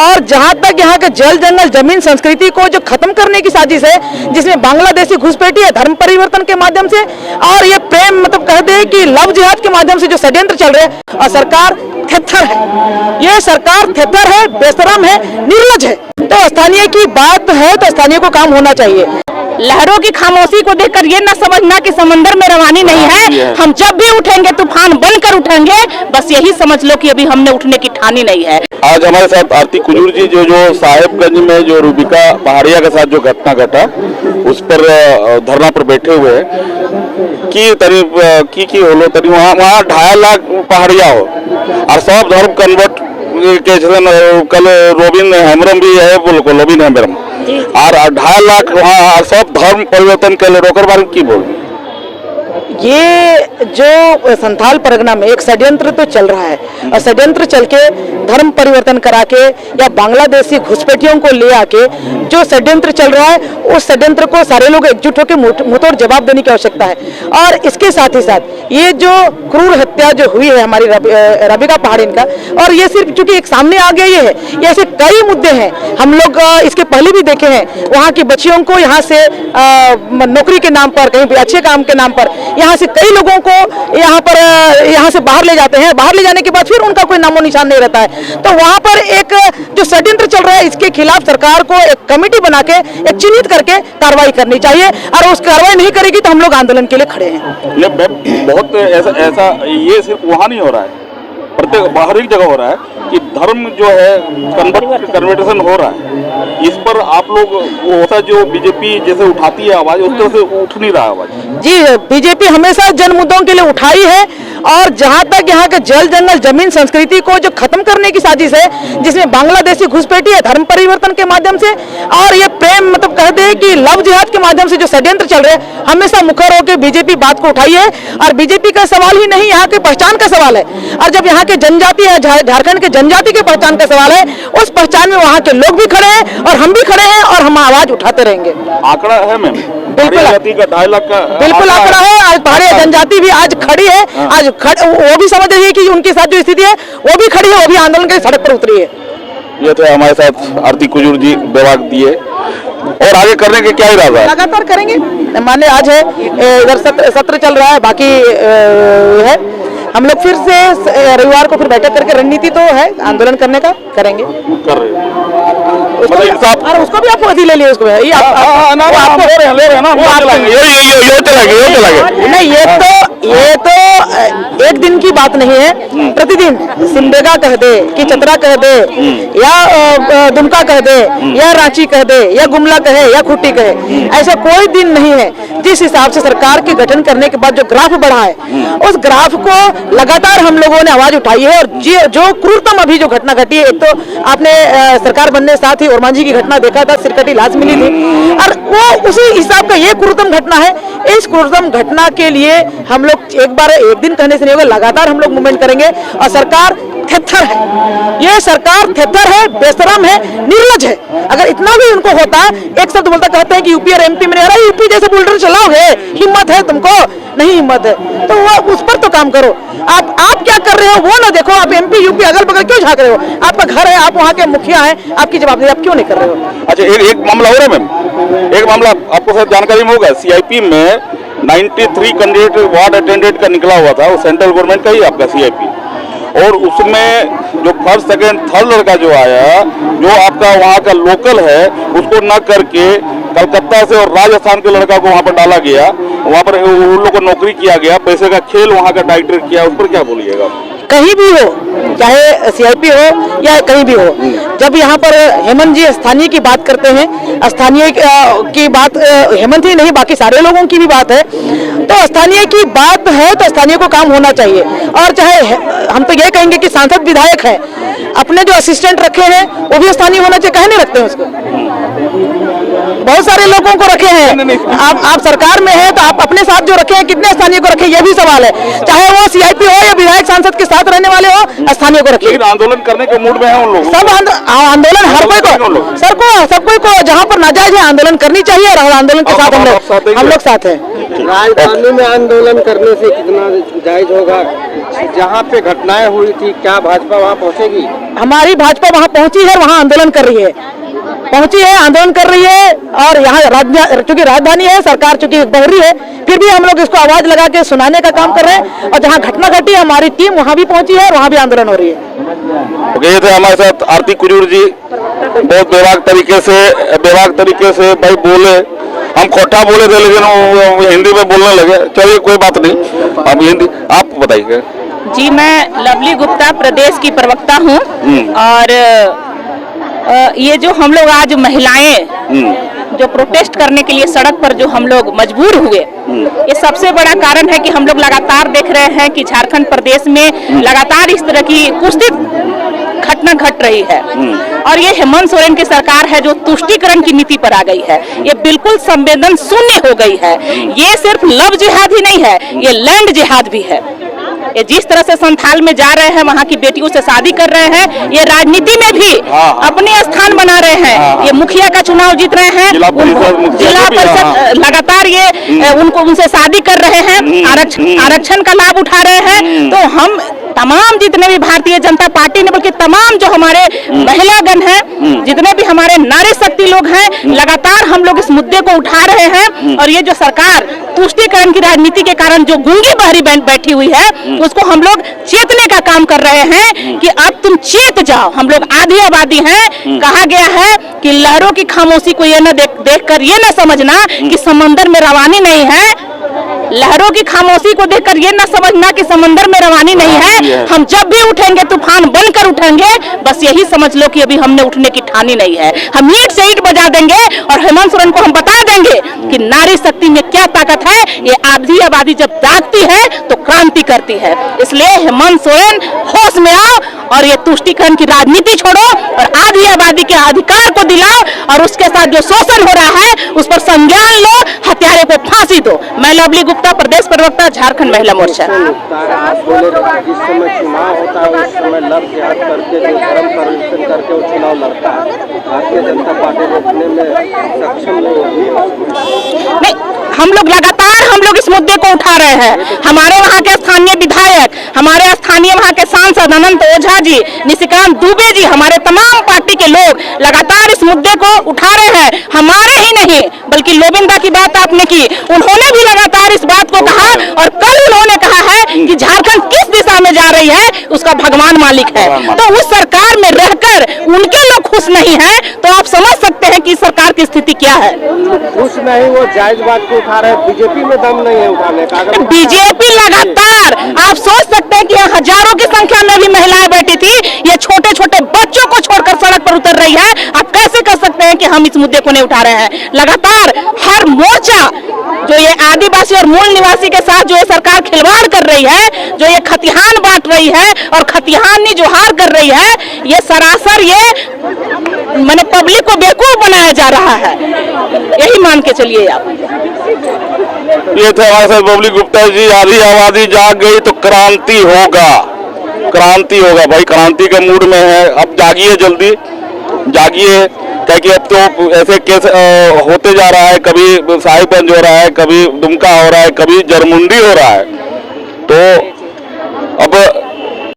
और जहां तक यहाँ के जल जंगल जमीन संस्कृति को जो खत्म करने की साजिश है, जिसमें बांग्लादेशी घुसपैठी है धर्म परिवर्तन के माध्यम से, और ये प्रेम मतलब कहते हैं कि लव जिहाद के माध्यम से जो षड्यंत्र चल रहे हैं, और सरकार थेथर है, ये सरकार थेथर है, बेशरम है, निर्लज है। तो स्थानीय की बात है तो स्थानीय को काम होना चाहिए। लहरों की खामोशी को देखकर ये न समझना कि समंदर में रवानी नहीं है। हम जब भी उठेंगे तूफान बनकर उठेंगे, बस यही समझ लो कि अभी हमने उठने की ठानी नहीं है। आज हमारे साथ आरती कुजूर जी जो साहेबगंज में जो रूबिका पहाड़िया के साथ जो घटना घटा उस पर धरना पर बैठे हुए हैं कि होलो तरी वहाँ 2.5 लाख पहाड़िया हो और सब धर्म कन्वर्ट के कल रोबिन हेम्ब्रम भी है, बोलो रोबिन हेम्ब्रम और 2.5 लाख वहाँ सब धर्म परिवर्तन के लिए रोकर बारे की बोल। ये जो संथाल परगना में एक षड्यंत्र तो चल रहा है, और षड्यंत्र चल के धर्म परिवर्तन करा के या बांग्लादेशी घुसपैठियों को ले आके जो षड्यंत्र चल रहा है, उस षड्यंत्र को सारे लोग एकजुट होकर मुंहतोड़ जवाब देने की आवश्यकता है। और इसके साथ ही साथ ये जो क्रूर हत्या जो हुई है हमारी रबिका पहाड़िन का, और ये सिर्फ चूंकि एक सामने आ गया ये है, ये ऐसे कई मुद्दे हैं, हम लोग इसके पहले भी देखे हैं। वहाँ की बच्चियों को यहाँ से नौकरी के नाम पर, कहीं भी अच्छे काम के नाम पर यहाँ से कई लोगों को यहाँ से बाहर ले जाते हैं। बाहर ले जाने के बाद फिर उनका कोई नामो निशान नहीं रहता है। तो वहाँ पर एक जो षड्यंत्र चल रहा है, इसके खिलाफ सरकार को एक कमेटी बना के एक चिन्हित करके कार्रवाई करनी चाहिए, और उस कार्रवाई नहीं करेगी तो हम लोग आंदोलन के लिए खड़े हैं। बहुत ऐसा ये सिर्फ वहाँ नहीं हो रहा है, प्रत्येक बाहरी जगह हो रहा है कि धर्म जो है कन्वर्टेशन हो रहा है। इस पर आप लोग वो जो बीजेपी जैसे उठाती है आवाज, उस तरह से उठ नहीं रहा आवाज। जी, बीजेपी हमेशा जन मुद्दों के लिए उठाई है, और जहां तक यहाँ के जल जंगल जमीन संस्कृति को जो खत्म करने की साजिश है, जिसमें बांग्लादेशी घुसपैठी है धर्म परिवर्तन के माध्यम से, और ये प्रेम मतलब कहते हैं कि लव जिहाद के माध्यम से जो षड्यंत्र चल रहे हैं, हमेशा मुखर होकर बीजेपी बात को उठाई है। और बीजेपी का सवाल ही नहीं, यहाँ के पहचान का सवाल है। और जब यहाँ के जनजाति है, झारखंड के जनजाति के पहचान का सवाल है, उस पहचान में वहाँ के लोग भी खड़े हैं और हम भी खड़े हैं, और हम आवाज उठाते रहेंगे। आंकड़ा है मैम, बिल्कुल 2.5 लाख का बिल्कुल आंकड़ा है। आज पहाड़ी जनजाति भी आज खड़ी है, आज वो भी समझ रही है कि उनके साथ जो स्थिति है वो भी खड़ी है, वो भी आंदोलन के सड़क पर उतरी है। ये थे हमारे साथ आरती कुजूर जी विभाग दिए, और आगे करने के क्या इरादा है? लगातार करेंगे। माने आज है इधर सत्र चल रहा है, बाकी है हम लोग फिर से रविवार को फिर बैठक करके रणनीति तो है आंदोलन करने का, करेंगे। कर रहे हैं उसको भी आप ले लिए, उसको ये आपको ले रहे हैं ना, नहीं, ये तो एक दिन की बात नहीं है। प्रतिदिन सिमडेगा कह दे कि चतरा कह दे, या दुमका कह दे, या रांची कह दे, या गुमला कहे, या खूंटी कहे, ऐसा कोई दिन नहीं है। जिस हिसाब से सरकार के गठन करने के बाद जो ग्राफ बढ़ा है, उस ग्राफ को लगातार हम लोगों ने आवाज उठाई है। और जो क्रूरतम अभी जो घटना घटी है, एक तो आपने सरकार बनने साथ ही ओरमान जी की घटना देखा था, सिरकटी लाश मिली थी, और वो उसी हिसाब का ये क्रूरतम घटना है। इस क्रूरतम घटना के लिए हम लोग एक दिन कहने से नहीं होगा, लगातार हम लोग मूवमेंट करेंगे। और सरकार थेथर है, ये सरकार थेथर है, बेशरम है, निर्लज है। अगर इतना भी उनको होता, एक शब्द बोलता, कहते हैं कि यूपी और एमपी में, अरे यूपी जैसे बुलडोजर चलाओगे, हिम्मत है तुमको? नहीं हिम्मत है तो वो उस पर तो काम करो। आप क्या कर रहे हो वो ना देखो। आप एमपी यूपी अगल बगल क्यों झांक रहे हो? आपका घर है, आप वहाँ के मुखिया हैं, आपकी जवाबदेही आप क्यों नहीं कर रहे हो? अच्छा, एक मामला हो रहा है मैम, एक मामला आपको शायद जानकारी में होगा। सीआईपी में 93 कैंडिडेट वार्ड अटेंडेंट का निकला हुआ था, वो सेंट्रल गवर्नमेंट का ही आपका सीआईपी, और उसमें जो फर्स्ट सेकंड थर्ड लड़का जो आया, जो आपका वहाँ का लोकल है, उसको न करके कलकत्ता से और राजस्थान के लड़का को वहाँ पर डाला गया, वहाँ पर उन लोगों को नौकरी किया गया, पैसे का खेल वहाँ का डायरेक्टर किया। उस पर क्या बोलिएगा? कहीं भी हो, चाहे सीआईपी हो या कहीं भी हो, जब यहाँ पर हेमंत जी स्थानीय की बात करते हैं, स्थानीय की बात हेमंत ही नहीं बाकी सारे लोगों की भी बात है, तो स्थानीय की बात है तो स्थानीय को काम होना चाहिए। और चाहे हम तो ये कहेंगे कि सांसद विधायक है, अपने जो असिस्टेंट रखे हैं वो भी स्थानीय होना चाहिए। कहे नहीं रखते हैं उसको? बहुत सारे लोगों को रखे हैं। आप सरकार में हैं तो आप अपने साथ जो रखे हैं कितने स्थानीय को रखे, ये भी सवाल है। चाहे वो सीआईपी हो या विधायक सांसद के साथ रहने वाले हो, स्थानीय को रखिए। आंदोलन करने के मूड में है उन लोग, सब आंदोलन हर कोई को सबको को जहाँ पर नाजायज है आंदोलन करनी चाहिए और आंदोलन के साथ हम लोग साथ हैं। राजधानी में आंदोलन करने से कितना जायज होगा? जहाँ पे घटनाएं हुई थी, क्या भाजपा वहाँ पहुँचेगी? हमारी भाजपा वहाँ पहुंची है, वहाँ आंदोलन कर रही है, आंदोलन कर रही है। और यहाँ चूंकि राजधानी है, सरकार चूंकि बहरी है, फिर भी हम लोग इसको आवाज लगा के सुनाने का काम कर रहे हैं। और जहाँ घटना घटी हमारी टीम वहाँ भी पहुंची है और वहाँ भी आंदोलन हो रही है। ये थे हमारे साथ आरती कुजूर जी, बहुत बेबाक तरीके से भाई बोले। हम खोटा बोले थे लेकिन वो हिंदी में बोलने लगे। चलिए कोई बात नहीं, अब हिंदी आप बताइए। जी, मैं लवली गुप्ता प्रदेश की प्रवक्ता हूँ। और ये जो हम लोग आज महिलाएं जो प्रोटेस्ट करने के लिए सड़क पर जो हम लोग मजबूर हुए, ये सबसे बड़ा कारण है कि हम लोग लगातार देख रहे हैं कि झारखंड प्रदेश में लगातार इस तरह की कुत्सित घटना घट रही है। और ये हेमंत सोरेन की सरकार है जो तुष्टीकरण की नीति पर आ गई है। ये बिल्कुल संवेदन शून्य हो गई है। ये सिर्फ लव जिहाद ही नहीं है, ये लैंड जिहाद भी है। ये जिस तरह से संथाल में जा रहे हैं, वहाँ की बेटियों से शादी कर रहे हैं, ये राजनीति में भी अपने स्थान बना रहे हैं। ये मुखिया का चुनाव जीत रहे हैं, जिला परिषद लगातार ये उनसे शादी कर रहे हैं, आरक्षण का लाभ उठा रहे हैं। तो हम तमाम जितने भी भारतीय जनता पार्टी ने, बल्कि तमाम जो हमारे महिलागण हैं, जितने भी हमारे नारी शक्ति लोग हैं, लगातार हम लोग इस मुद्दे को उठा रहे हैं। और ये जो सरकार तुष्टीकरण की राजनीति के कारण जो गूंगी बहरी बैठी हुई है, उसको हम लोग चेतने का काम कर रहे हैं कि अब तुम चेत जाओ। हम लोग आधी आबादी हैं। कहा गया है कि लहरों की खामोशी को ये न देखकर ये न समझना कि समंदर में रवानी नहीं है। लहरों की खामोशी को देखकर ये न समझना कि समंदर में रवानी नहीं है। हम जब भी उठेंगे तूफान बनकर उठेंगे। बस यही समझ लो कि अभी हमने उठने की ठानी नहीं है। हम ईंट से ईंट बजा देंगे और हेमंत सोरेन को हम बता देंगे कि नारी शक्ति में क्या ताकत है। ये आधी आबादी जब जागती है तो क्रांति करती है। इसलिए हेमंत सोरेन होश में आओ और ये तुष्टीकरण की राजनीति छोड़ो और आधी आबादी के अधिकार को दिलाओ और उसके साथ जो शोषण हो रहा है उस पर संज्ञान लो, हत्यारे को फांसी दो। मैं लवली गुप्ता, प्रदेश प्रवक्ता, झारखंड महिला मोर्चा। जिस समय चुनाव होता है उस समय लव जिहाद करके जो धर्म परिवर्तन करके वो चुनाव लड़ता है, भारतीय जनता पार्टी रोकने में सक्षम नहीं। हम लोग लगातार इस मुद्दे को उठा रहे हैं। हमारे वहाँ के स्थानीय विधायक, हमारे स्थानीय वहाँ के सांसद अनंत ओझा जी, निशिकांत दुबे जी, हमारे तमाम पार्टी के लोग लगातार इस मुद्दे को उठा रहे हैं। हमारे ही नहीं बल्कि लोबिंदा की बात आपने की, उन्होंने भी लगातार इस बात को कहा। और कल उन्होंने कहा है कि झारखंड किस दिशा में जा रही है उसका भगवान मालिक है। तो उस सरकार में रहकर उनके लोग खुश नहीं है तो आप समझ सकते हैं कि सरकार की स्थिति क्या है। खुश नहीं, वो जायज बात को उठा रहे हैं। बीजेपी में दम नहीं है उठाने का। बीजेपी लगातार, आप सोच सकते हैं कि हजारों की संख्या में भी महिलाएं बैठी थी, ये छोटे छोटे बच्चों को छोड़कर सड़क पर उतर रही है। आप कैसे कर सकते हैं कि हम इस मुद्दे को नहीं उठा रहे हैं। लगातार हर मोर्चा जो ये आदिवासी और मूल निवासी के साथ जो ये सरकार खिलवाड़ कर रही है, जो ये खतिहान बांट रही है और खतिहानी जो हार कर रही है, ये सरासर ये मैंने पब्लिक को बेवकूफ बनाया जा रहा है। यही मान के चलिए आप। ये थे हमारे साथ लवली गुप्ता जी। आधी आबादी जाग गई तो क्रांति होगा, क्रांति होगा भाई। क्रांति के मूड में है, अब जागिए, जल्दी जागिए। क्योंकि अब तो ऐसे केस होते जा रहा है, कभी साहिबगंज हो रहा है, कभी दुमका हो रहा है, कभी जरमुंडी हो रहा है। तो अब